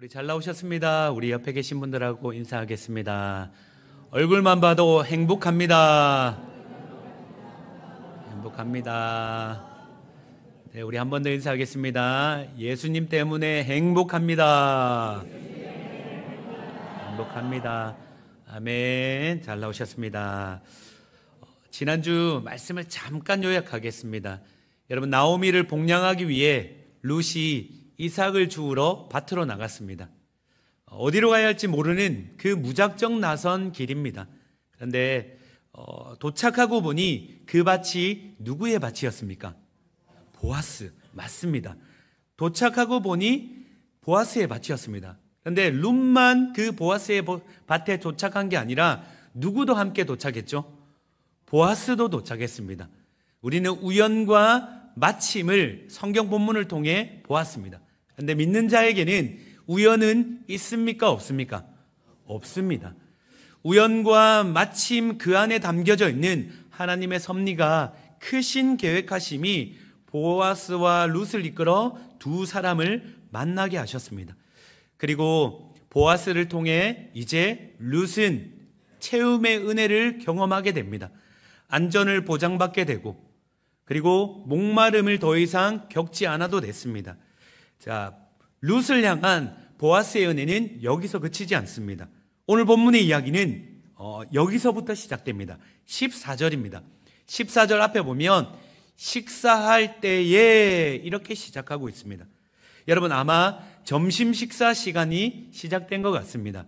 우리 잘 나오셨습니다. 우리 옆에 계신 분들하고 인사하겠습니다. 얼굴만 봐도 행복합니다. 행복합니다. 네, 우리 한 번 더 인사하겠습니다. 예수님 때문에 행복합니다. 행복합니다. 아멘. 잘 나오셨습니다. 지난주 말씀을 잠깐 요약하겠습니다. 여러분, 나오미를 복양하기 위해 룻이 이삭을 주우러 밭으로 나갔습니다. 어디로 가야 할지 모르는 그 무작정 나선 길입니다. 그런데 도착하고 보니 그 밭이 누구의 밭이었습니까? 보아스, 맞습니다. 도착하고 보니 보아스의 밭이었습니다. 그런데 룻만 그 보아스의 밭에 도착한 게 아니라 누구도 함께 도착했죠? 보아스도 도착했습니다. 우리는 우연과 마침을 성경 본문을 통해 보았습니다. 그런데 믿는 자에게는 우연은 있습니까? 없습니까? 없습니다. 우연과 마침 그 안에 담겨져 있는 하나님의 섭리가 크신 계획하심이 보아스와 룻을 이끌어 두 사람을 만나게 하셨습니다. 그리고 보아스를 통해 이제 룻은 채움의 은혜를 경험하게 됩니다. 안전을 보장받게 되고, 그리고 목마름을 더 이상 겪지 않아도 됐습니다. 자, 룻을 향한 보아스의 은혜는 여기서 그치지 않습니다. 오늘 본문의 이야기는 여기서부터 시작됩니다. 14절입니다. 14절 앞에 보면 식사할 때에 이렇게 시작하고 있습니다. 여러분, 아마 점심 식사 시간이 시작된 것 같습니다.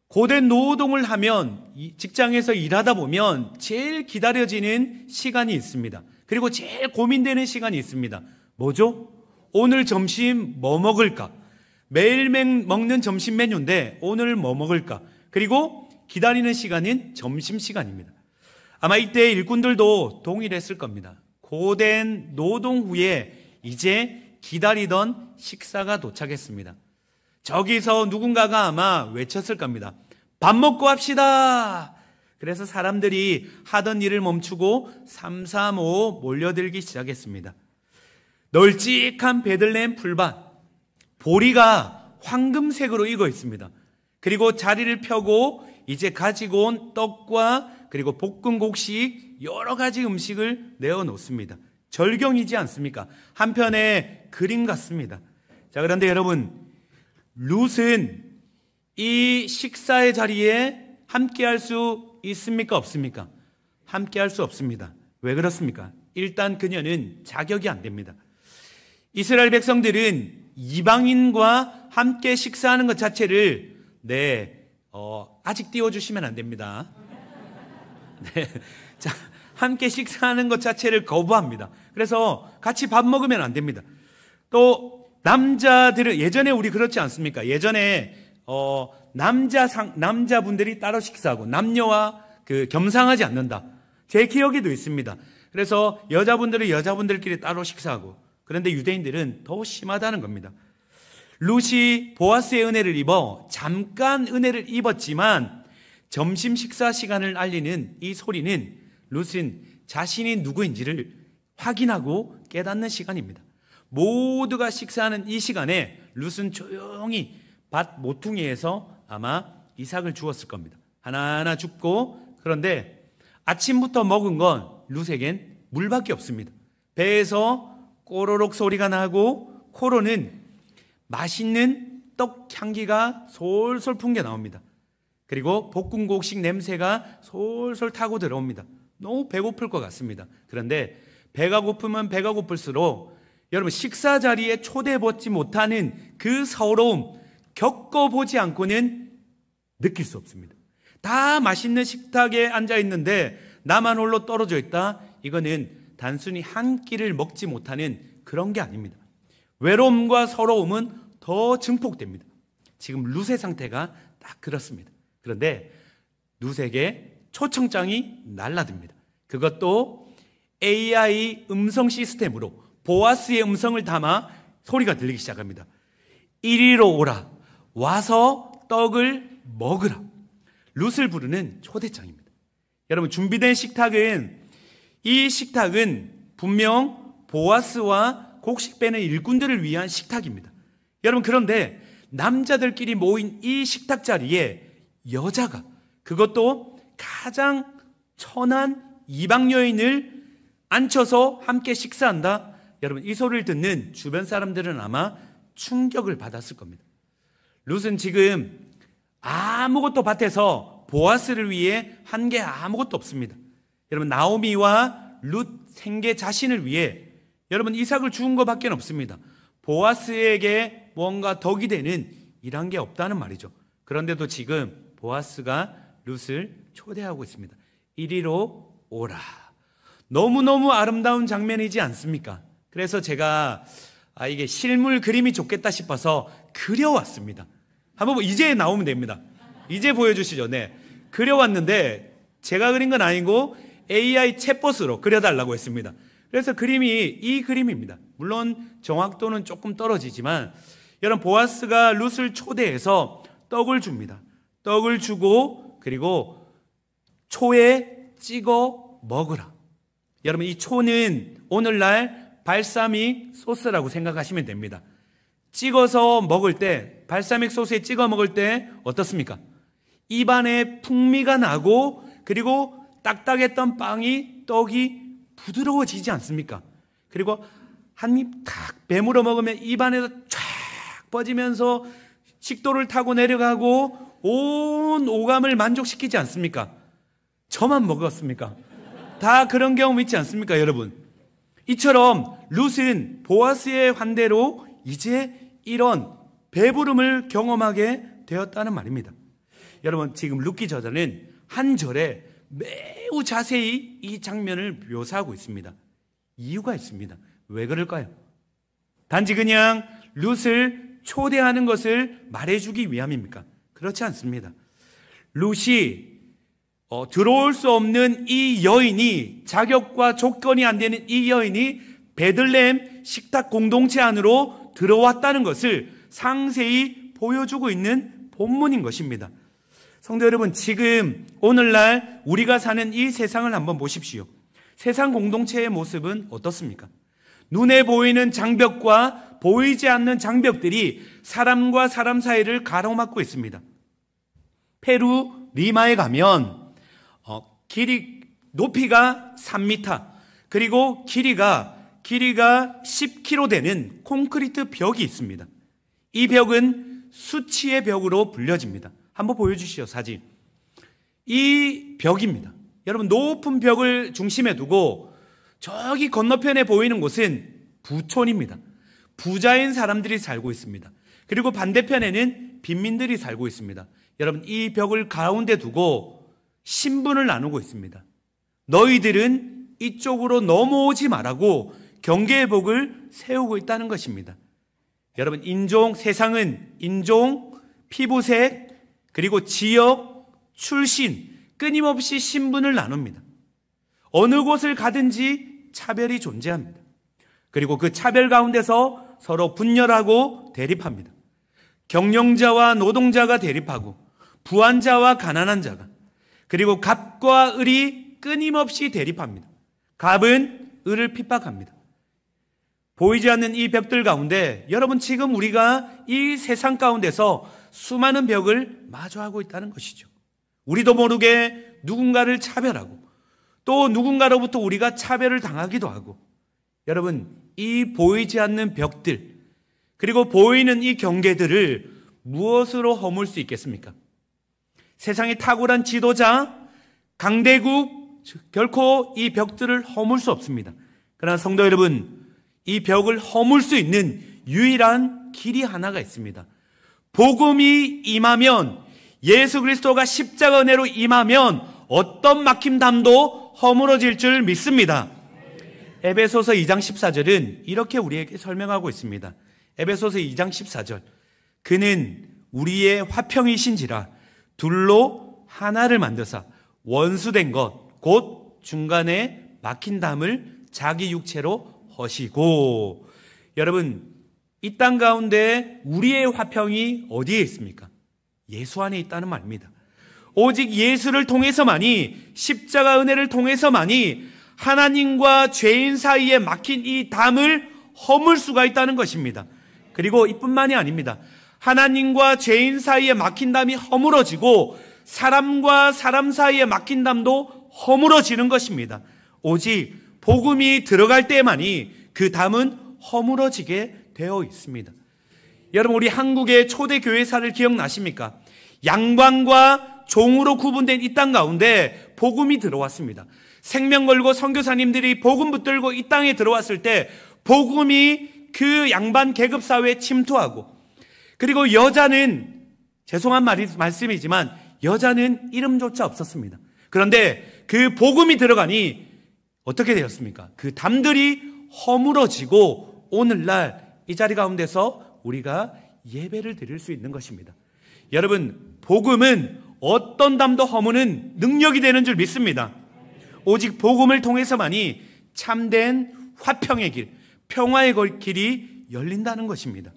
고된 노동을 하면, 직장에서 일하다 보면 제일 기다려지는 시간이 있습니다. 그리고 제일 고민되는 시간이 있습니다. 뭐죠? 오늘 점심 뭐 먹을까? 매일 먹는 점심 메뉴인데 오늘 뭐 먹을까? 그리고 기다리는 시간은 점심시간입니다. 아마 이때 일꾼들도 동일했을 겁니다. 고된 노동 후에 이제 기다리던 식사가 도착했습니다. 저기서 누군가가 아마 외쳤을 겁니다. 밥 먹고 합시다. 그래서 사람들이 하던 일을 멈추고 삼삼오오 몰려들기 시작했습니다. 널찍한 베들레헴 풀밭, 보리가 황금색으로 익어 있습니다. 그리고 자리를 펴고 이제 가지고 온 떡과 그리고 볶은 곡식 여러 가지 음식을 내어놓습니다. 절경이지 않습니까? 한편의 그림 같습니다. 자, 그런데 여러분, 룻은 이 식사의 자리에 함께할 수 있습니까? 없습니까? 함께할 수 없습니다. 왜 그렇습니까? 일단 그녀는 자격이 안 됩니다. 이스라엘 백성들은 이방인과 함께 식사하는 것 자체를 아직 띄워주시면 안 됩니다. 네, 자, 함께 식사하는 것 자체를 거부합니다. 그래서 같이 밥 먹으면 안 됩니다. 또 남자들은, 예전에 우리 그렇지 않습니까? 예전에 남자분들이 따로 식사하고 남녀와 겸상하지 않는다. 제 기억에도 있습니다. 그래서 여자분들은 여자분들끼리 따로 식사하고, 그런데 유대인들은 더 심하다는 겁니다. 룻이 보아스의 은혜를 입어 잠깐 은혜를 입었지만 점심 식사 시간을 알리는 이 소리는 룻은 자신이 누구인지를 확인하고 깨닫는 시간입니다. 모두가 식사하는 이 시간에 룻은 조용히 밭 모퉁이에서 아마 이삭을 주었을 겁니다. 하나하나 줍고, 그런데 아침부터 먹은 건 룻에겐 물밖에 없습니다. 배에서 꼬로록 소리가 나고 코로는 맛있는 떡 향기가 솔솔 풍겨 나옵니다. 그리고 볶은 곡식 냄새가 솔솔 타고 들어옵니다. 너무 배고플 것 같습니다. 그런데 배가 고프면 배가 고플수록 여러분, 식사 자리에 초대받지 못하는 그 서러움, 겪어보지 않고는 느낄 수 없습니다. 다 맛있는 식탁에 앉아 있는데 나만 홀로 떨어져 있다? 이거는 단순히 한 끼를 먹지 못하는 그런 게 아닙니다. 외로움과 서러움은 더 증폭됩니다. 지금 룻의 상태가 딱 그렇습니다. 그런데 룻에게 초청장이 날라듭니다. 그것도 AI 음성 시스템으로 보아스의 음성을 담아 소리가 들리기 시작합니다. 이리로 오라. 와서 떡을 먹으라. 룻을 부르는 초대장입니다. 여러분, 준비된 식탁은, 이 식탁은 분명 보아스와 곡식 빼는 일꾼들을 위한 식탁입니다. 여러분, 그런데 남자들끼리 모인 이 식탁 자리에 여자가, 그것도 가장 천한 이방 여인을 앉혀서 함께 식사한다. 여러분, 이 소리를 듣는 주변 사람들은 아마 충격을 받았을 겁니다. 룻은 지금 아무것도 밭에서 보아스를 위해 한 게 아무것도 없습니다. 여러분, 나오미와 룻 생계 자신을 위해 여러분 이삭을 주은 것밖에 없습니다. 보아스에게 뭔가 덕이 되는 이런 게 없다는 말이죠. 그런데도 지금 보아스가 룻을 초대하고 있습니다. 이리로 오라. 너무너무 아름다운 장면이지 않습니까? 그래서 제가 이게 실물 그림이 좋겠다 싶어서 그려왔습니다. 한번 이제 나오면 됩니다. 이제 보여주시죠. 네, 그려왔는데 제가 그린 건 아니고 AI 챗봇으로 그려달라고 했습니다. 그래서 그림이 이 그림입니다. 물론 정확도는 조금 떨어지지만 여러분, 보아스가 룻을 초대해서 떡을 줍니다. 떡을 주고 그리고 초에 찍어 먹으라. 여러분, 이 초는 오늘날 발사믹 소스라고 생각하시면 됩니다. 찍어서 먹을 때, 발사믹 소스에 찍어 먹을 때 어떻습니까? 입안에 풍미가 나고 그리고 딱딱했던 빵이, 떡이 부드러워지지 않습니까? 그리고 한 입 탁 베물어 먹으면 입안에서 쫙 뻗으면서 식도를 타고 내려가고 온 오감을 만족시키지 않습니까? 저만 먹었습니까? 다 그런 경험 있지 않습니까, 여러분? 이처럼 룻은 보아스의 환대로 이제 이런 배부름을 경험하게 되었다는 말입니다. 여러분, 지금 룻기 저자는 한 절에 매우 자세히 이 장면을 묘사하고 있습니다. 이유가 있습니다. 왜 그럴까요? 단지 그냥 룻을 초대하는 것을 말해주기 위함입니까? 그렇지 않습니다. 룻이 들어올 수 없는 이 여인이, 자격과 조건이 안 되는 이 여인이 베들레헴 식탁 공동체 안으로 들어왔다는 것을 상세히 보여주고 있는 본문인 것입니다. 성도 여러분, 지금 오늘날 우리가 사는 이 세상을 한번 보십시오. 세상 공동체의 모습은 어떻습니까? 눈에 보이는 장벽과 보이지 않는 장벽들이 사람과 사람 사이를 가로막고 있습니다. 페루 리마에 가면 높이가 3m, 그리고 길이가 10km 되는 콘크리트 벽이 있습니다. 이 벽은 수치의 벽으로 불려집니다. 한번 보여주시죠, 사진. 이 벽입니다. 여러분, 높은 벽을 중심에 두고 저기 건너편에 보이는 곳은 부촌입니다. 부자인 사람들이 살고 있습니다. 그리고 반대편에는 빈민들이 살고 있습니다. 여러분, 이 벽을 가운데 두고 신분을 나누고 있습니다. 너희들은 이쪽으로 넘어오지 말라고 경계의 벽을 세우고 있다는 것입니다. 여러분, 세상은 인종, 피부색, 그리고 지역, 출신, 끊임없이 신분을 나눕니다. 어느 곳을 가든지 차별이 존재합니다. 그리고 그 차별 가운데서 서로 분열하고 대립합니다. 경영자와 노동자가 대립하고, 부한자와 가난한 자가, 그리고 갑과 을이 끊임없이 대립합니다. 갑은 을을 핍박합니다. 보이지 않는 이 벽들 가운데 여러분, 지금 우리가 이 세상 가운데서 수많은 벽을 마주하고 있다는 것이죠. 우리도 모르게 누군가를 차별하고 또 누군가로부터 우리가 차별을 당하기도 하고, 여러분, 이 보이지 않는 벽들 그리고 보이는 이 경계들을 무엇으로 허물 수 있겠습니까? 세상의 탁월한 지도자, 강대국 결코 이 벽들을 허물 수 없습니다. 그러나 성도 여러분, 이 벽을 허물 수 있는 유일한 길이 하나가 있습니다. 복음이 임하면, 예수 그리스도가 십자가 은혜로 임하면 어떤 막힘담도 허물어질 줄 믿습니다. 에베소서 2장 14절은 이렇게 우리에게 설명하고 있습니다. 에베소서 2장 14절. 그는 우리의 화평이신지라 둘로 하나를 만드사 원수된 것 곧 중간에 막힌 담을 자기 육체로 허시고. 여러분, 이 땅 가운데 우리의 화평이 어디에 있습니까? 예수 안에 있다는 말입니다. 오직 예수를 통해서만이, 십자가 은혜를 통해서만이 하나님과 죄인 사이에 막힌 이 담을 허물 수가 있다는 것입니다. 그리고 이뿐만이 아닙니다. 하나님과 죄인 사이에 막힌 담이 허물어지고 사람과 사람 사이에 막힌 담도 허물어지는 것입니다. 오직 복음이 들어갈 때만이 그 담은 허물어지게 되어 있습니다. 여러분, 우리 한국의 초대 교회사를 기억나십니까? 양반과 종으로 구분된 이 땅 가운데 복음이 들어왔습니다. 생명 걸고 선교사님들이 복음 붙들고 이 땅에 들어왔을 때 복음이 그 양반 계급 사회에 침투하고, 그리고 여자는, 죄송한 말씀이지만 여자는 이름조차 없었습니다. 그런데 그 복음이 들어가니 어떻게 되었습니까? 그 담들이 허물어지고 오늘날 이 자리 가운데서 우리가 예배를 드릴 수 있는 것입니다. 여러분, 복음은 어떤 담도 허무는 능력이 되는 줄 믿습니다. 오직 복음을 통해서만이 참된 화평의 길, 평화의 길이 열린다는 것입니다.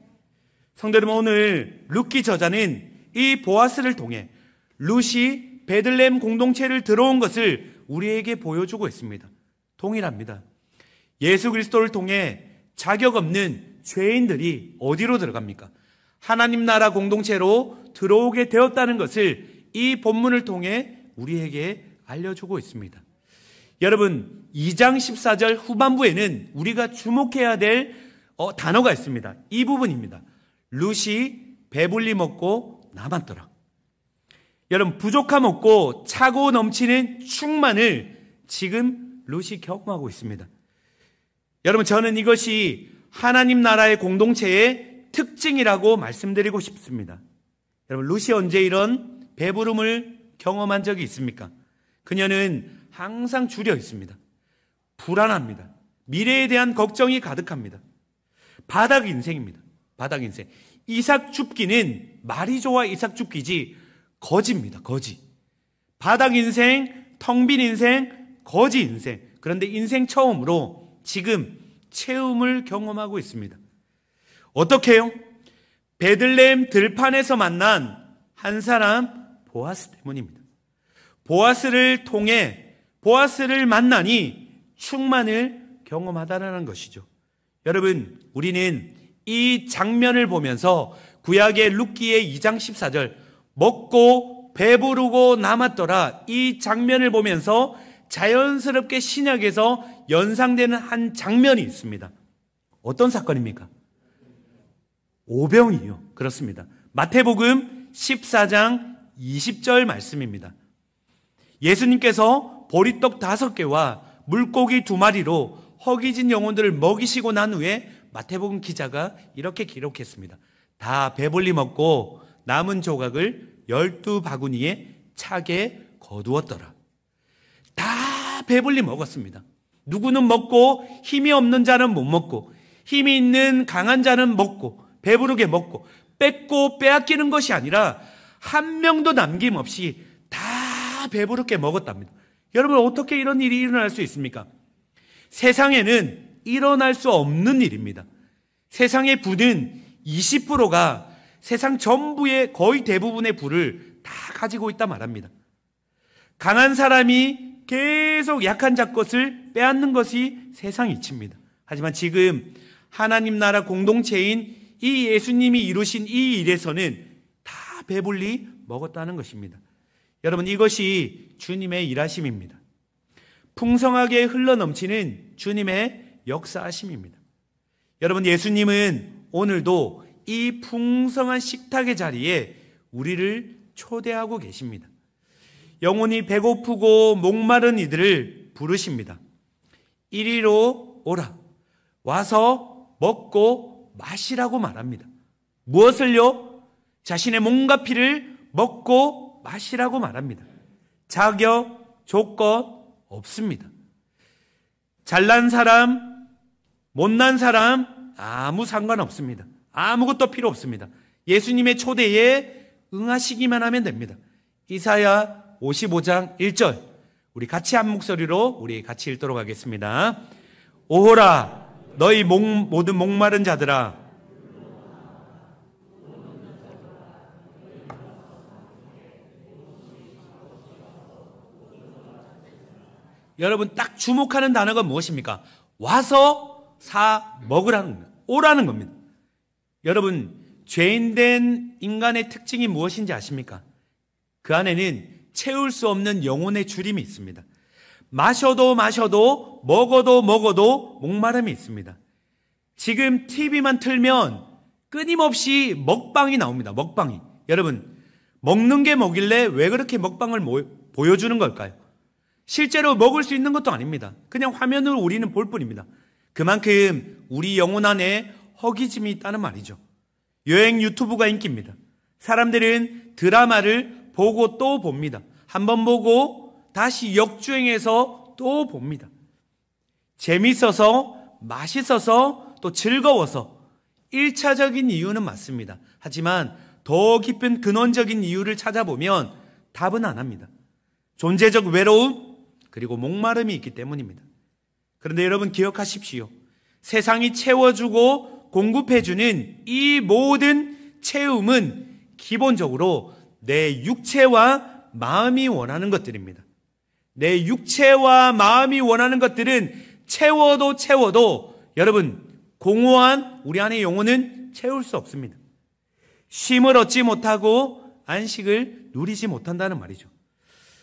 성도 여러분, 오늘 룻기 저자는 이 보아스를 통해 룻이 베들레헴 공동체를 들어온 것을 우리에게 보여주고 있습니다. 동일합니다. 예수 그리스도를 통해 자격 없는 죄인들이 어디로 들어갑니까? 하나님 나라 공동체로 들어오게 되었다는 것을 이 본문을 통해 우리에게 알려주고 있습니다. 여러분, 2장 14절 후반부에는 우리가 주목해야 될 단어가 있습니다. 이 부분입니다. 룻이 배불리 먹고 남았더라. 여러분, 부족함 없고 차고 넘치는 충만을 지금 룻이 경험하고 있습니다. 여러분, 저는 이것이 하나님 나라의 공동체의 특징이라고 말씀드리고 싶습니다. 여러분, 룻이 언제 이런 배부름을 경험한 적이 있습니까? 그녀는 항상 줄여 있습니다. 불안합니다. 미래에 대한 걱정이 가득합니다. 바닥 인생입니다. 바닥 인생. 이삭 줍기는 말이 좋아 이삭 줍기지 거지입니다. 거지. 바닥 인생, 텅 빈 인생, 거지 인생. 그런데 인생 처음으로 지금 체험을 경험하고 있습니다. 어떻게 해요? 베들레헴 들판에서 만난 한 사람 보아스 때문입니다. 보아스를 통해 보아스를 만나니 충만을 경험하다라는 것이죠. 여러분, 우리는 이 장면을 보면서 구약의 룻기의 2장 14절 먹고 배부르고 남았더라, 이 장면을 보면서 자연스럽게 신약에서 연상되는 한 장면이 있습니다. 어떤 사건입니까? 오병이요. 그렇습니다. 마태복음 14장 20절 말씀입니다. 예수님께서 보리떡 5개와 물고기 2마리로 허기진 영혼들을 먹이시고 난 후에 마태복음 기자가 이렇게 기록했습니다. 다 배불리 먹고 남은 조각을 12바구니에 차게 거두었더라. 다 배불리 먹었습니다. 누구는 먹고 힘이 없는 자는 못 먹고, 힘이 있는 강한 자는 먹고 배부르게 먹고, 뺏고 빼앗기는 것이 아니라 한 명도 남김없이 다 배부르게 먹었답니다. 여러분, 어떻게 이런 일이 일어날 수 있습니까? 세상에는 일어날 수 없는 일입니다. 세상의 부는 20%가 세상 전부의 거의 대부분의 부를 다 가지고 있다 말합니다. 강한 사람이 계속 약한 자 것을 빼앗는 것이 세상 이치입니다. 하지만 지금 하나님 나라 공동체인 이 예수님이 이루신 이 일에서는 다 배불리 먹었다는 것입니다. 여러분, 이것이 주님의 일하심입니다. 풍성하게 흘러넘치는 주님의 역사하심입니다. 여러분, 예수님은 오늘도 이 풍성한 식탁의 자리에 우리를 초대하고 계십니다. 영혼이 배고프고 목마른 이들을 부르십니다. 이리로 오라. 와서 먹고 마시라고 말합니다. 무엇을요? 자신의 몸과 피를 먹고 마시라고 말합니다. 자격, 조건 없습니다. 잘난 사람, 못난 사람 아무 상관없습니다. 아무것도 필요 없습니다. 예수님의 초대에 응하시기만 하면 됩니다. 이사야 55장 1절, 우리 같이 한 목소리로 우리 같이 읽도록 하겠습니다. 오호라 너희 모든 목마른 자들아, 여러분, 딱 주목하는 단어가 무엇입니까? 와서 사 먹으라는 겁니다. 오라는 겁니다. 여러분, 죄인된 인간의 특징이 무엇인지 아십니까? 그 안에는 채울 수 없는 영혼의 주림이 있습니다. 마셔도 마셔도 먹어도 먹어도 목마름이 있습니다. 지금 TV만 틀면 끊임없이 먹방이 나옵니다. 먹방이. 여러분, 먹는 게 뭐길래 왜 그렇게 먹방을 보여주는 걸까요? 실제로 먹을 수 있는 것도 아닙니다. 그냥 화면으로 우리는 볼 뿐입니다. 그만큼 우리 영혼 안에 허기짐이 있다는 말이죠. 여행 유튜브가 인기입니다. 사람들은 드라마를 보고 또 봅니다. 한번 보고 다시 역주행해서 또 봅니다. 재밌어서, 맛있어서, 또 즐거워서 1차적인 이유는 맞습니다. 하지만 더 깊은 근원적인 이유를 찾아보면 답은 안 합니다. 존재적 외로움 그리고 목마름이 있기 때문입니다. 그런데 여러분 기억하십시오. 세상이 채워주고 공급해주는 이 모든 채움은 기본적으로 내 육체와 마음이 원하는 것들입니다. 내 육체와 마음이 원하는 것들은 채워도 여러분 공허한 우리 안의 영혼은 채울 수 없습니다. 쉼을 얻지 못하고 안식을 누리지 못한다는 말이죠.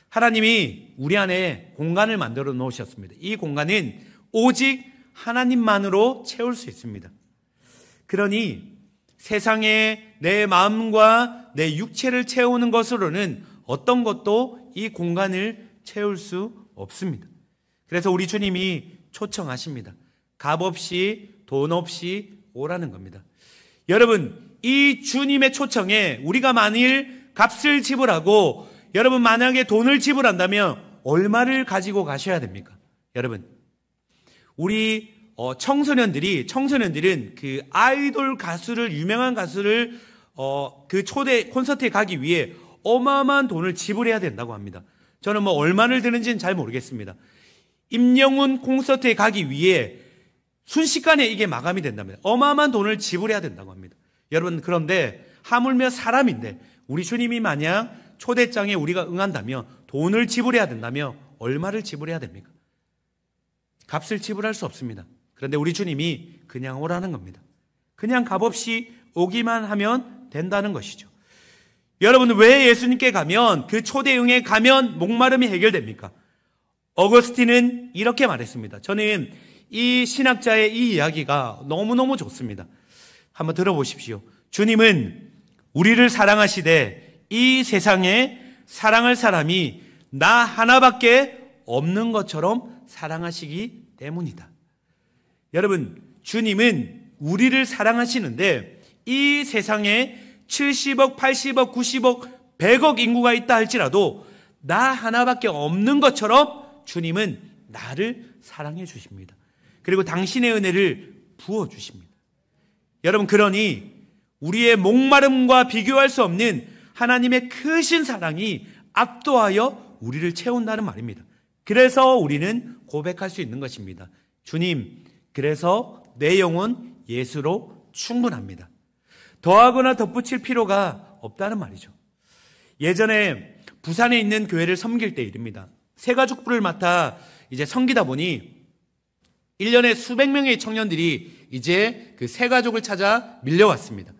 하나님이 우리 안에 공간을 만들어 놓으셨습니다. 이 공간은 오직 하나님만으로 채울 수 있습니다. 그러니 세상에 내 마음과 내 육체를 채우는 것으로는 어떤 것도 이 공간을 채울 수 없습니다. 그래서 우리 주님이 초청하십니다. 값 없이 돈 없이 오라는 겁니다. 여러분, 이 주님의 초청에 우리가 만일 값을 지불하고 여러분 만약에 돈을 지불한다면 얼마를 가지고 가셔야 됩니까? 여러분, 우리 청소년들은 그 아이돌 가수를 유명한 가수를 그 초대 콘서트에 가기 위해 어마어마한 돈을 지불해야 된다고 합니다. 저는 뭐 얼마를 드는지는 잘 모르겠습니다. 임영웅 콘서트에 가기 위해 순식간에 이게 마감이 된답니다. 어마어마한 돈을 지불해야 된다고 합니다. 여러분, 그런데 하물며 사람인데 우리 주님이 만약 초대장에 우리가 응한다면 돈을 지불해야 된다면 얼마를 지불해야 됩니까? 값을 지불할 수 없습니다. 그런데 우리 주님이 그냥 오라는 겁니다. 그냥 값없이 오기만 하면 된다는 것이죠. 여러분, 왜 예수님께 가면 그 초대응에 가면 목마름이 해결됩니까? 어거스틴은 이렇게 말했습니다. 저는 이 신학자의 이 이야기가 너무너무 좋습니다. 한번 들어보십시오. 주님은 우리를 사랑하시되 이 세상에 사랑할 사람이 나 하나밖에 없는 것처럼 사랑하시기 때문이다. 여러분, 주님은 우리를 사랑하시는데 이 세상에 70억, 80억, 90억, 100억 인구가 있다 할지라도 나 하나밖에 없는 것처럼 주님은 나를 사랑해 주십니다. 그리고 당신의 은혜를 부어주십니다. 여러분, 그러니 우리의 목마름과 비교할 수 없는 하나님의 크신 사랑이 압도하여 우리를 채운다는 말입니다. 그래서 우리는 고백할 수 있는 것입니다. 주님, 그래서 내 영혼 예수로 충분합니다. 더하거나 덧붙일 필요가 없다는 말이죠. 예전에 부산에 있는 교회를 섬길 때 일입니다. 새가족부를 맡아 이제 섬기다 보니 1년에 수백 명의 청년들이 이제 그 새가족을 찾아 밀려왔습니다.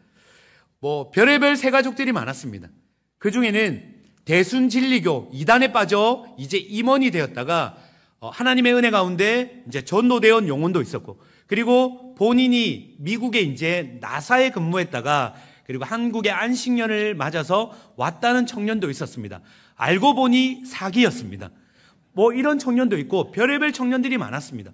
뭐 별의별 새가족들이 많았습니다. 그 중에는 대순진리교 이단에 빠져 이제 임원이 되었다가 하나님의 은혜 가운데 이제 전도되어 온 영혼도 있었고, 그리고 본인이 미국에 이제 나사에 근무했다가 그리고 한국의 안식년을 맞아서 왔다는 청년도 있었습니다. 알고 보니 사기였습니다. 뭐 이런 청년도 있고 별의별 청년들이 많았습니다.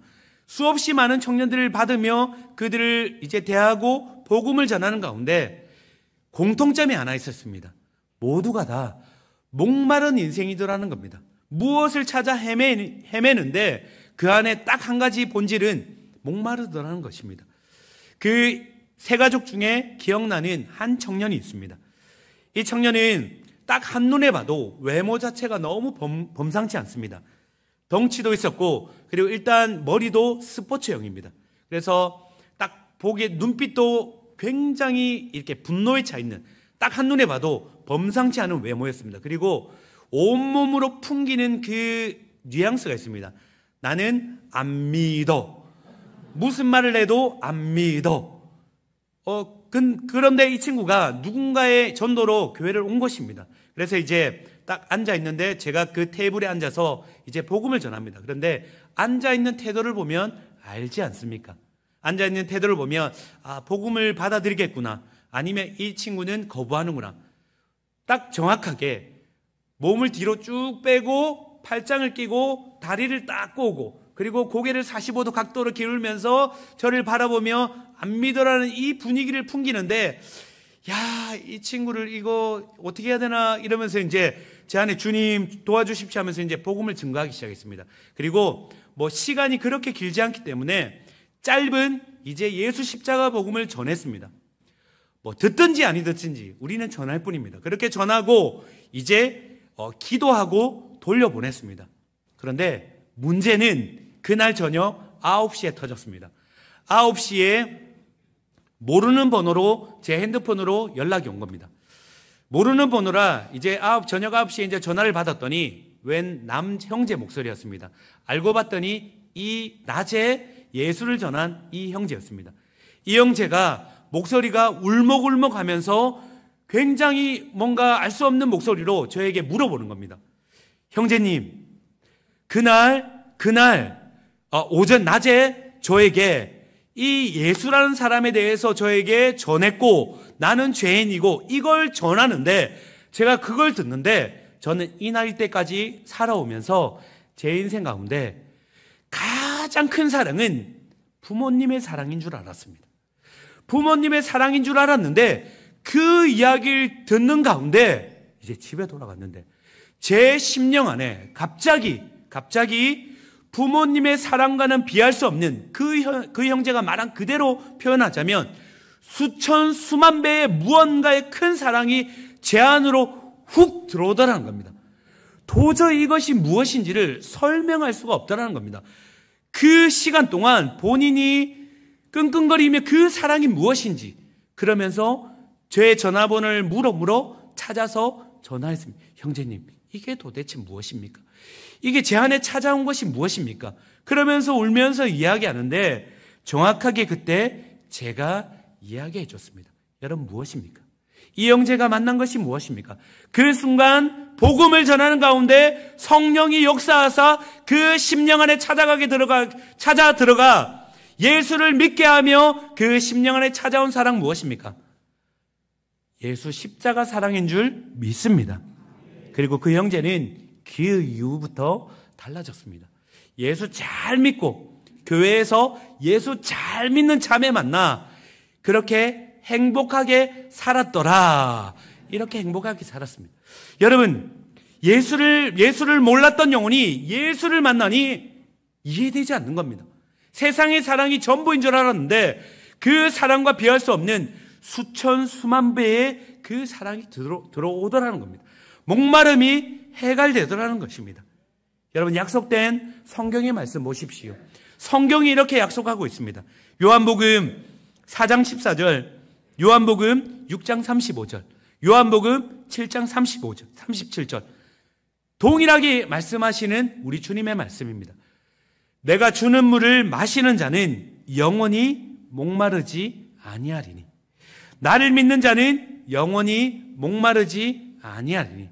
수없이 많은 청년들을 받으며 그들을 이제 대하고 복음을 전하는 가운데 공통점이 하나 있었습니다. 모두가 다 목마른 인생이더라는 겁니다. 무엇을 찾아 헤매는데 그 안에 딱 한 가지 본질은 목마르더라는 것입니다. 그 세 가족 중에 기억나는 한 청년이 있습니다. 이 청년은 딱 한눈에 봐도 외모 자체가 너무 범상치 않습니다. 덩치도 있었고, 그리고 일단 머리도 스포츠형입니다. 그래서 딱 보기에 눈빛도 굉장히 이렇게 분노에 차 있는, 딱 한눈에 봐도 범상치 않은 외모였습니다. 그리고 온몸으로 풍기는 그 뉘앙스가 있습니다. 나는 안 믿어. 무슨 말을 해도 안 믿어. 그런데 이 친구가 누군가의 전도로 교회를 온 것입니다. 그래서 이제 딱 앉아 있는데 제가 그 테이블에 앉아서 이제 복음을 전합니다. 그런데 앉아 있는 태도를 보면 알지 않습니까? 앉아 있는 태도를 보면 복음을 받아들이겠구나, 아니면 이 친구는 거부하는구나. 딱 정확하게 몸을 뒤로 쭉 빼고 팔짱을 끼고 다리를 딱 꼬고 그리고 고개를 45도 각도로 기울면서 저를 바라보며 안 믿어라는 이 분위기를 풍기는데, 야, 이 친구를 이거 어떻게 해야 되나 이러면서 이제 제 안에 주님 도와주십시오 하면서 이제 복음을 증거하기 시작했습니다. 그리고 뭐 시간이 그렇게 길지 않기 때문에 짧은 이제 예수 십자가 복음을 전했습니다. 뭐 듣든지 아니 듣든지 우리는 전할 뿐입니다. 그렇게 전하고 이제 기도하고 돌려보냈습니다. 그런데 문제는 그날 저녁 9시에 터졌습니다. 9시에 모르는 번호로 제 핸드폰으로 연락이 온 겁니다. 모르는 번호라 이제 저녁 9시에 이제 전화를 받았더니 웬 남 형제 목소리였습니다. 알고 봤더니 이 낮에 예수를 전한 이 형제였습니다. 이 형제가 목소리가 울먹울먹 하면서 굉장히 뭔가 알 수 없는 목소리로 저에게 물어보는 겁니다. 형제님, 그날 낮에 저에게 이 예수라는 사람에 대해서 저에게 전했고 나는 죄인이고 이걸 전하는데 제가 그걸 듣는데 저는 이날 때까지 살아오면서 제 인생 가운데 가장 큰 사랑은 부모님의 사랑인 줄 알았습니다. 부모님의 사랑인 줄 알았는데 그 이야기를 듣는 가운데 이제 집에 돌아갔는데 제 심령 안에 갑자기 부모님의 사랑과는 비할 수 없는 그 형제가 말한 그대로 표현하자면 수천 수만 배의 무언가의 큰 사랑이 제 안으로 훅 들어오더라는 겁니다. 도저히 이것이 무엇인지를 설명할 수가 없다는 겁니다. 그 시간 동안 본인이 끙끙거리며 그 사랑이 무엇인지 그러면서 제 전화번호를 물어 찾아서 전화했습니다. 형제님, 이게 도대체 무엇입니까? 이게 제 안에 찾아온 것이 무엇입니까? 그러면서 울면서 이야기하는데 정확하게 그때 제가 이야기해 줬습니다. 여러분, 무엇입니까? 이 형제가 만난 것이 무엇입니까? 그 순간 복음을 전하는 가운데 성령이 역사하사 그 심령 안에 찾아 들어가 예수를 믿게 하며 그 심령 안에 찾아온 사랑 무엇입니까? 예수 십자가 사랑인 줄 믿습니다. 그리고 그 형제는 그 이후부터 달라졌습니다. 예수 잘 믿고 교회에서 예수 잘 믿는 자매 만나 그렇게 행복하게 살았더라. 이렇게 행복하게 살았습니다. 여러분, 예수를 몰랐던 영혼이 예수를 만나니 이해되지 않는 겁니다. 세상의 사랑이 전부인 줄 알았는데 그 사랑과 비할 수 없는 수천 수만 배의 그 사랑이 들어오더라는 겁니다. 목마름이 해갈되더라는 것입니다. 여러분, 약속된 성경의 말씀 보십시오. 성경이 이렇게 약속하고 있습니다. 요한복음 4장 14절, 요한복음 6장 35절, 요한복음 7장 35절, 37절 동일하게 말씀하시는 우리 주님의 말씀입니다. 내가 주는 물을 마시는 자는 영원히 목마르지 아니하리니 나를 믿는 자는 영원히 목마르지 아니하리니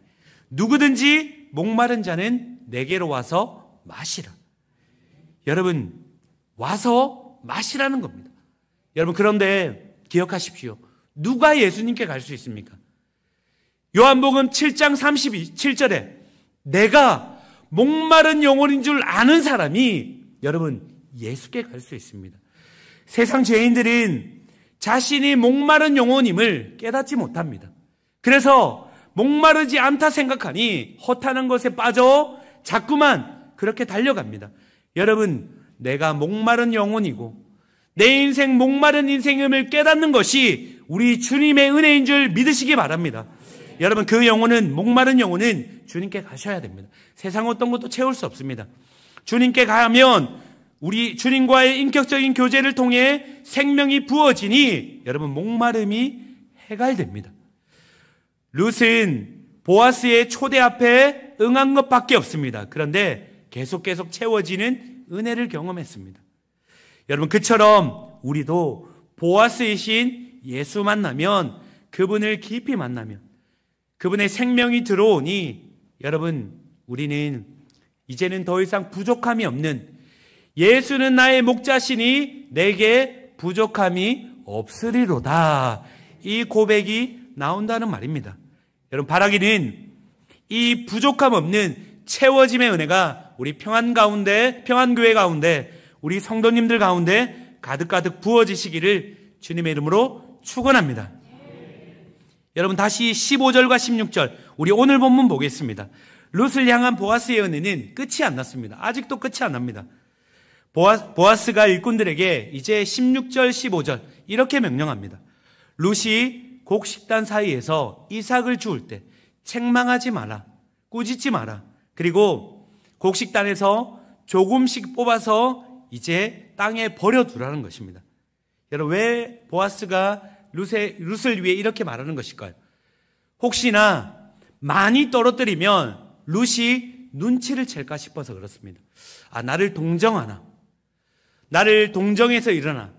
누구든지 목마른 자는 내게로 와서 마시라. 여러분, 와서 마시라는 겁니다. 여러분, 그런데 기억하십시오. 누가 예수님께 갈 수 있습니까? 요한복음 7장 37절에 내가 목마른 영혼인 줄 아는 사람이 여러분 예수께 갈 수 있습니다. 세상 죄인들은 자신이 목마른 영혼임을 깨닫지 못합니다. 그래서 목마르지 않다 생각하니 허탄한 것에 빠져 자꾸만 그렇게 달려갑니다. 여러분, 내가 목마른 영혼이고 내 인생 목마른 인생임을 깨닫는 것이 우리 주님의 은혜인 줄 믿으시기 바랍니다. 여러분, 그 영혼은, 목마른 영혼은 주님께 가셔야 됩니다. 세상 어떤 것도 채울 수 없습니다. 주님께 가면 우리 주님과의 인격적인 교제를 통해 생명이 부어지니 여러분, 목마름이 해갈됩니다. 룻은 보아스의 초대 앞에 응한 것밖에 없습니다. 그런데 계속 채워지는 은혜를 경험했습니다. 여러분, 그처럼 우리도 보아스이신 예수 만나면, 그분을 깊이 만나면 그분의 생명이 들어오니 여러분, 우리는 이제는 더 이상 부족함이 없는, 예수는 나의 목자시니 내게 부족함이 없으리로다, 이 고백이 나온다는 말입니다. 여러분, 바라기는 이 부족함 없는 채워짐의 은혜가 우리 평안교회 가운데, 우리 성도님들 가운데 가득가득 부어지시기를 주님의 이름으로 축원합니다. 여러분, 다시 15절과 16절 우리 오늘 본문 보겠습니다. 룻을 향한 보아스의 은혜는 끝이 안 났습니다. 아직도 끝이 안 납니다. 보아스가 일꾼들에게 이제 16절, 15절 이렇게 명령합니다. 룻이 곡식단 사이에서 이삭을 주울 때 책망하지 마라, 꾸짖지 마라. 그리고 곡식단에서 조금씩 뽑아서 이제 땅에 버려두라는 것입니다. 여러분, 왜 보아스가 룻을 위해 이렇게 말하는 것일까요? 혹시나 많이 떨어뜨리면 룻이 눈치를 챌까 싶어서 그렇습니다. 나를 동정하나, 나를 동정해서 일어나.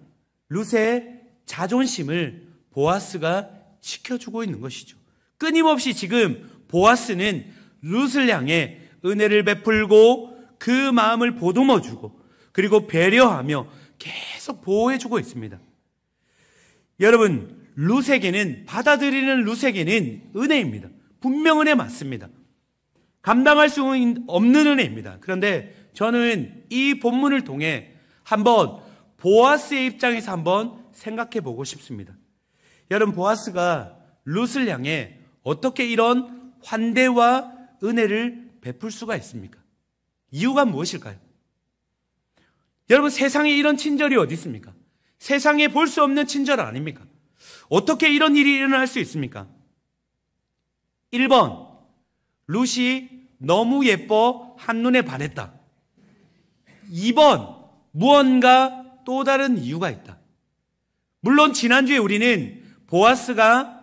룻의 자존심을 보아스가 지켜주고 있는 것이죠. 끊임없이 지금 보아스는 룻을 향해 은혜를 베풀고 그 마음을 보듬어주고 그리고 배려하며 계속 보호해주고 있습니다. 여러분, 룻에게는, 받아들이는 룻에게는 은혜입니다. 분명 은혜 맞습니다. 감당할 수 없는 은혜입니다. 그런데 저는 이 본문을 통해 한번 보아스의 입장에서 한번 생각해 보고 싶습니다. 여러분, 보아스가 룻을 향해 어떻게 이런 환대와 은혜를 베풀 수가 있습니까? 이유가 무엇일까요? 여러분, 세상에 이런 친절이 어디 있습니까? 세상에 볼 수 없는 친절 아닙니까? 어떻게 이런 일이 일어날 수 있습니까? 1번, 룻이 너무 예뻐 한눈에 반했다. 2번, 무언가 또 다른 이유가 있다. 물론 지난주에 우리는 보아스가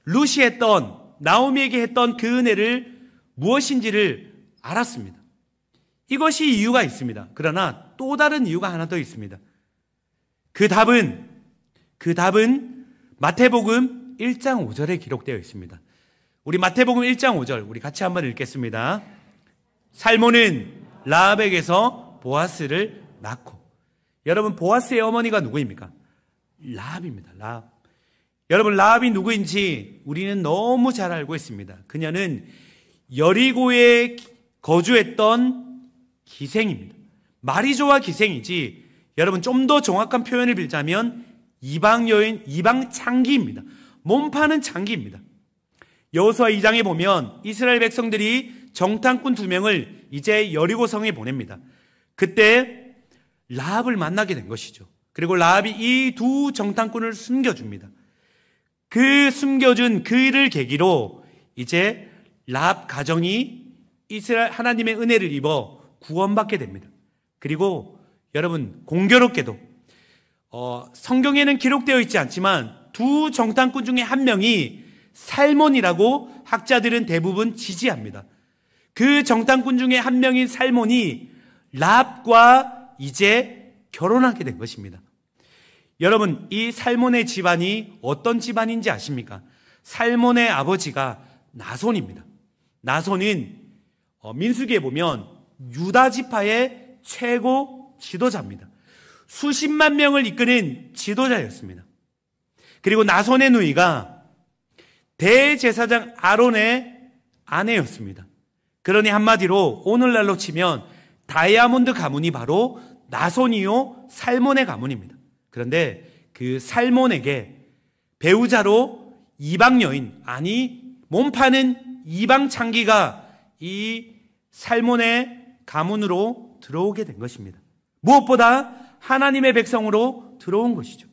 룻이 했던, 나오미에게 했던 그 은혜를 무엇인지를 알았습니다. 이것이 이유가 있습니다. 그러나 또 다른 이유가 하나 더 있습니다. 그 답은 마태복음 1장 5절에 기록되어 있습니다. 우리 마태복음 1장 5절 우리 같이 한번 읽겠습니다. 살몬은 라합에게서 보아스를 낳고. 여러분, 보아스의 어머니가 누구입니까? 라합입니다. 라합. 여러분, 라합이 누구인지 우리는 너무 잘 알고 있습니다. 그녀는 여리고에 거주했던 기생입니다. 말이 좋아 기생이지, 여러분 좀 더 정확한 표현을 빌자면 이방 여인, 이방 창기입니다. 몸 파는 창기입니다. 여호수아 2장에 보면 이스라엘 백성들이 정탐꾼 2명을 이제 여리고성에 보냅니다. 그때 라합을 만나게 된 것이죠. 그리고 라합이 이 두 정탐꾼을 숨겨줍니다. 그 숨겨준 그 일을 계기로 이제 라합 가정이 이스라엘 하나님의 은혜를 입어 구원받게 됩니다. 그리고 여러분, 공교롭게도 성경에는 기록되어 있지 않지만 두 정탐꾼 중에 한 명이 살몬이라고 학자들은 대부분 지지합니다. 그 정탐꾼 중에 한 명인 살몬이 라합과 이제 결혼하게 된 것입니다. 여러분, 이 살몬의 집안이 어떤 집안인지 아십니까? 살몬의 아버지가 나손입니다. 나손은 민수기에 보면 유다 지파의 최고 지도자입니다. 수십만 명을 이끄는 지도자였습니다. 그리고 나손의 누이가 대제사장 아론의 아내였습니다. 그러니 한마디로 오늘날로 치면 다이아몬드 가문이 바로 나손이요 살몬의 가문입니다. 그런데 그 살몬에게 배우자로 이방 여인, 아니 몸 파는 이방 창기가 이 살몬의 가문으로 들어오게 된 것입니다. 무엇보다 하나님의 백성으로 들어온 것이죠.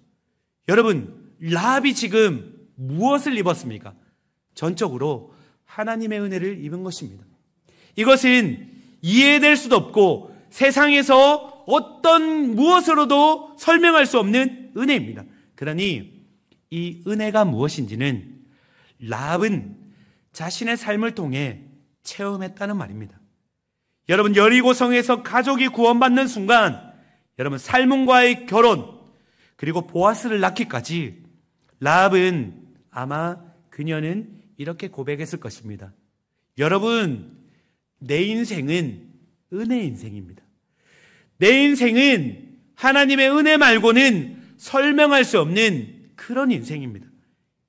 여러분, 라합이 지금 무엇을 입었습니까? 전적으로 하나님의 은혜를 입은 것입니다. 이것은 이해될 수도 없고 세상에서 어떤 무엇으로도 설명할 수 없는 은혜입니다. 그러니 이 은혜가 무엇인지는 라합은 자신의 삶을 통해 체험했다는 말입니다. 여러분, 여리고성에서 가족이 구원받는 순간, 여러분 살몬과의 결혼, 그리고 보아스를 낳기까지 라합은 아마 그녀는 이렇게 고백했을 것입니다. 여러분, 내 인생은 은혜 인생입니다. 내 인생은 하나님의 은혜 말고는 설명할 수 없는 그런 인생입니다.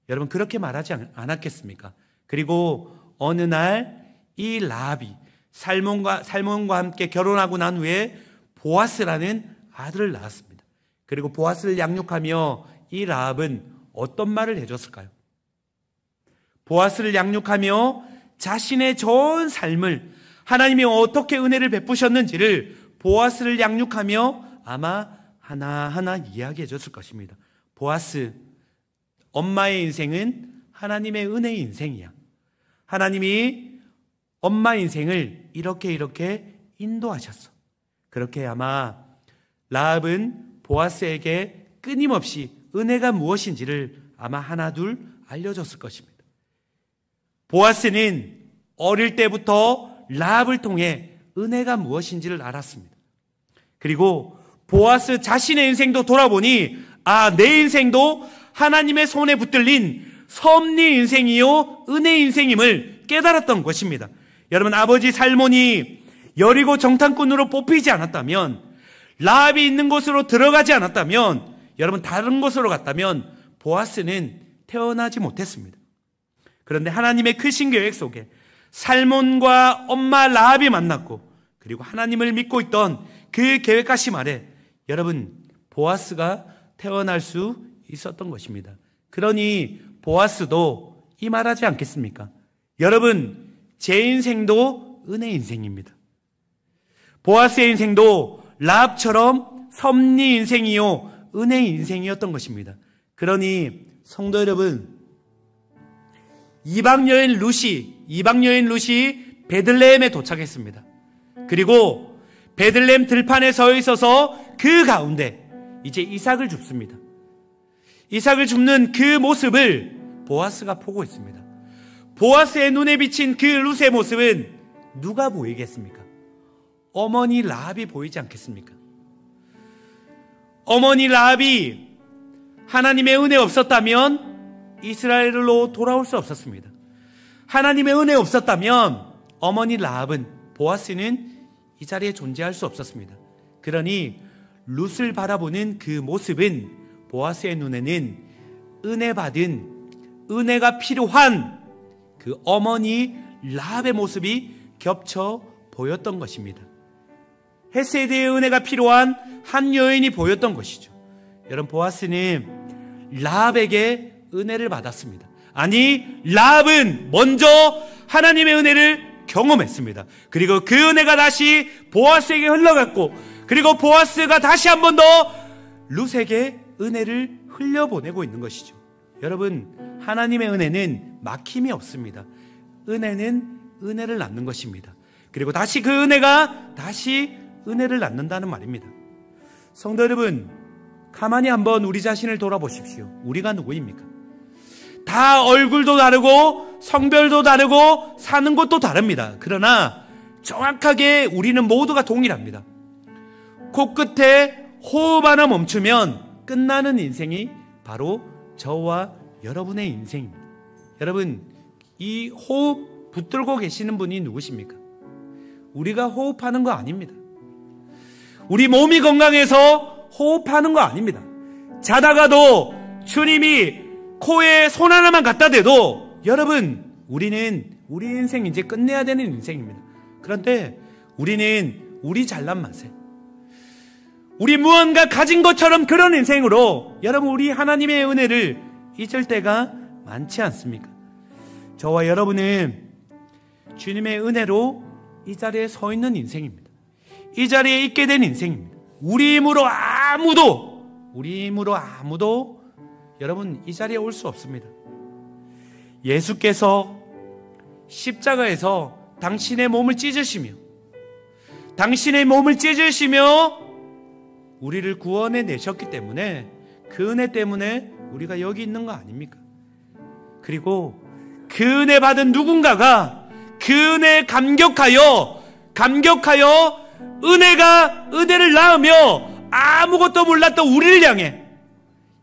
여러분, 그렇게 말하지 않았겠습니까? 그리고 어느 날 이 라합이 살몬과 함께 결혼하고 난 후에 보아스라는 아들을 낳았습니다. 그리고 보아스를 양육하며 이 라합은 어떤 말을 해줬을까요? 보아스를 양육하며 자신의 좋은 삶을, 하나님이 어떻게 은혜를 베푸셨는지를 보아스를 양육하며 아마 하나하나 이야기해 줬을 것입니다. 보아스, 엄마의 인생은 하나님의 은혜의 인생이야. 하나님이 엄마 인생을 이렇게 인도하셨어. 그렇게 아마 라합은 보아스에게 끊임없이 은혜가 무엇인지를 아마 하나둘 알려줬을 것입니다. 보아스는 어릴 때부터 라합을 통해 은혜가 무엇인지를 알았습니다. 그리고 보아스 자신의 인생도 돌아보니 내 인생도 하나님의 손에 붙들린 섭리 인생이요 은혜 인생임을 깨달았던 것입니다. 여러분, 아버지 살몬이 여리고 정탐꾼으로 뽑히지 않았다면, 라합이 있는 곳으로 들어가지 않았다면, 여러분 다른 곳으로 갔다면 보아스는 태어나지 못했습니다. 그런데 하나님의 크신 계획 속에 살몬과 엄마 라합이 만났고, 그리고 하나님을 믿고 있던 그 계획하심 아래 여러분 보아스가 태어날 수 있었던 것입니다. 그러니 보아스도 이 말하지 않겠습니까? 여러분, 제 인생도 은혜 인생입니다. 보아스의 인생도 라합처럼 섭리 인생이요 은혜 인생이었던 것입니다. 그러니 성도 여러분, 이방 여인 룻이 베들레헴에 도착했습니다. 그리고 베들레헴 들판에 서 있어서 그 가운데 이제 이삭을 줍습니다. 이삭을 줍는 그 모습을 보아스가 보고 있습니다. 보아스의 눈에 비친 그 룻의 모습은 누가 보이겠습니까? 어머니 라합이 보이지 않겠습니까? 어머니 라합이 하나님의 은혜 없었다면 이스라엘로 돌아올 수 없었습니다. 하나님의 은혜 없었다면 어머니 라합은, 보아스는 이 자리에 존재할 수 없었습니다. 그러니 룻을 바라보는 그 모습은 보아스의 눈에는 은혜 받은, 은혜가 필요한 그 어머니 라합의 모습이 겹쳐 보였던 것입니다. 헤세드의 은혜가 필요한 한 여인이 보였던 것이죠. 여러분, 보아스는 라합에게 은혜를 받았습니다. 아니, 라합은 먼저 하나님의 은혜를 경험했습니다. 그리고 그 은혜가 다시 보아스에게 흘러갔고, 그리고 보아스가 다시 한 번 더 룻에게 은혜를 흘려보내고 있는 것이죠. 여러분, 하나님의 은혜는 막힘이 없습니다. 은혜는 은혜를 낳는 것입니다. 그리고 다시 그 은혜가 다시 은혜를 낳는다는 말입니다. 성도 여러분, 가만히 한번 우리 자신을 돌아보십시오. 우리가 누구입니까? 다 얼굴도 다르고 성별도 다르고 사는 곳도 다릅니다. 그러나 정확하게 우리는 모두가 동일합니다. 코끝에 호흡 하나 멈추면 끝나는 인생이 바로 저와 여러분의 인생입니다. 여러분, 이 호흡 붙들고 계시는 분이 누구십니까? 우리가 호흡하는 거 아닙니다. 우리 몸이 건강해서 호흡하는 거 아닙니다. 자다가도 주님이 코에 손 하나만 갖다 대도 여러분, 우리는 우리 인생 이제 끝내야 되는 인생입니다. 그런데 우리는 우리 잘난 맛에, 우리 무언가 가진 것처럼 그런 인생으로 여러분, 우리 하나님의 은혜를 잊을 때가 많지 않습니까? 저와 여러분은 주님의 은혜로 이 자리에 서 있는 인생입니다. 이 자리에 있게 된 인생입니다. 우리 힘으로 아무도 여러분 이 자리에 올 수 없습니다. 예수께서 십자가에서 당신의 몸을 찢으시며 우리를 구원해 내셨기 때문에, 그 은혜 때문에 우리가 여기 있는 거 아닙니까? 그리고 그 은혜 받은 누군가가 그 은혜에 감격하여 은혜를 낳으며 아무것도 몰랐던 우리를 향해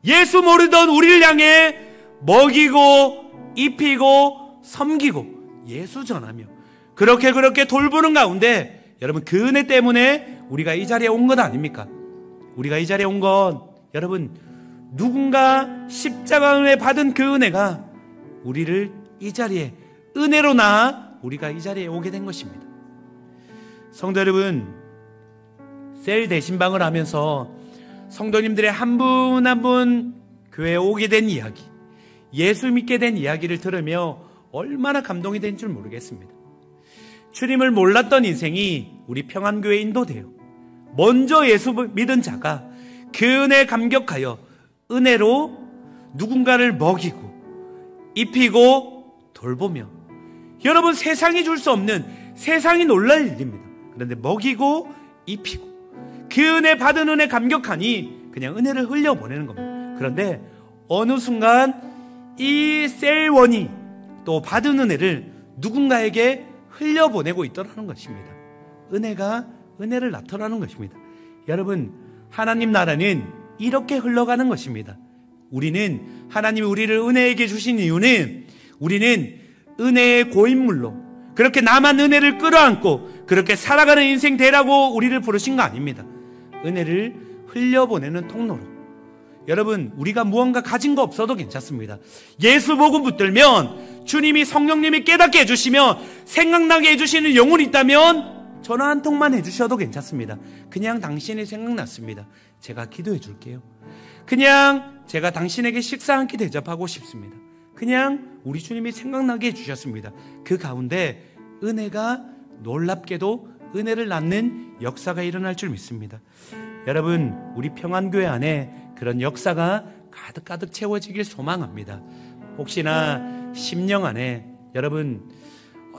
예수 모르던 우리를 향해 먹이고 입히고 섬기고 예수 전하며 그렇게 돌보는 가운데 여러분 그 은혜 때문에 우리가 이 자리에 온 것 아닙니까? 우리가 이 자리에 온 건 여러분 누군가 십자가 은혜 받은 그 은혜가 우리를 이 자리에 은혜로 낳아 우리가 이 자리에 오게 된 것입니다. 성도 여러분, 셀 대신방을 하면서 성도님들의 한 분 한 분 교회에 오게 된 이야기, 예수 믿게 된 이야기를 들으며 얼마나 감동이 된 줄 모르겠습니다. 주님을 몰랐던 인생이 우리 평안교회 인도돼요. 먼저 예수 믿은 자가 그 은혜에 감격하여 은혜로 누군가를 먹이고 입히고 돌보며 여러분 세상이 줄 수 없는 세상이 놀랄 일입니다. 그런데 먹이고 입히고 그 은혜 받은 은혜 감격하니 그냥 은혜를 흘려보내는 겁니다. 그런데 어느 순간 이 셀원이 또 받은 은혜를 누군가에게 흘려보내고 있더라는 것입니다. 은혜가 은혜를 나타나는 것입니다. 여러분 하나님 나라는 이렇게 흘러가는 것입니다. 우리는 하나님이 우리를 은혜에게 주신 이유는 우리는 은혜의 고인물로 그렇게 남한 은혜를 끌어안고 그렇게 살아가는 인생 되라고 우리를 부르신 거 아닙니다. 은혜를 흘려보내는 통로로 여러분 우리가 무언가 가진 거 없어도 괜찮습니다. 예수 복음 붙들면 주님이 성령님이 깨닫게 해주시면 생각나게 해주시는 영혼이 있다면 전화 한 통만 해주셔도 괜찮습니다. 그냥 당신이 생각났습니다. 제가 기도해 줄게요. 그냥 제가 당신에게 식사 한 끼 대접하고 싶습니다. 그냥 우리 주님이 생각나게 해주셨습니다. 그 가운데 은혜가 놀랍게도 은혜를 낳는 역사가 일어날 줄 믿습니다. 여러분 우리 평안교회 안에 그런 역사가 가득가득 채워지길 소망합니다. 혹시나 심령 안에 여러분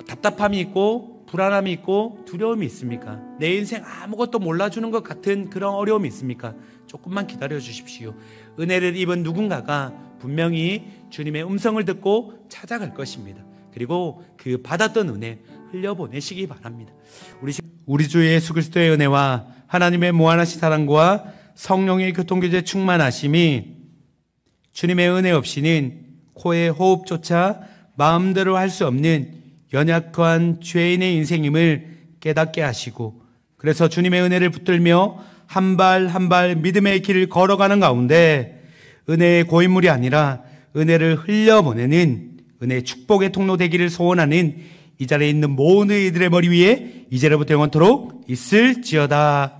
답답함이 있고 불안함이 있고 두려움이 있습니까? 내 인생 아무것도 몰라주는 것 같은 그런 어려움이 있습니까? 조금만 기다려 주십시오. 은혜를 입은 누군가가 분명히 주님의 음성을 듣고 찾아갈 것입니다. 그리고 그 받았던 은혜 흘려보내시기 바랍니다. 우리 주 예수 그리스도의 은혜와 하나님의 무한하신 사랑과 성령의 교통교제 충만하심이 주님의 은혜 없이는 코의 호흡조차 마음대로 할 수 없는 연약한 죄인의 인생임을 깨닫게 하시고 그래서 주님의 은혜를 붙들며 한 발 한 발 믿음의 길을 걸어가는 가운데 은혜의 고인물이 아니라 은혜를 흘려보내는 은혜의 축복의 통로 되기를 소원하는 이 자리에 있는 모든 이들의 머리 위에 이제로부터 영원토록 있을지어다.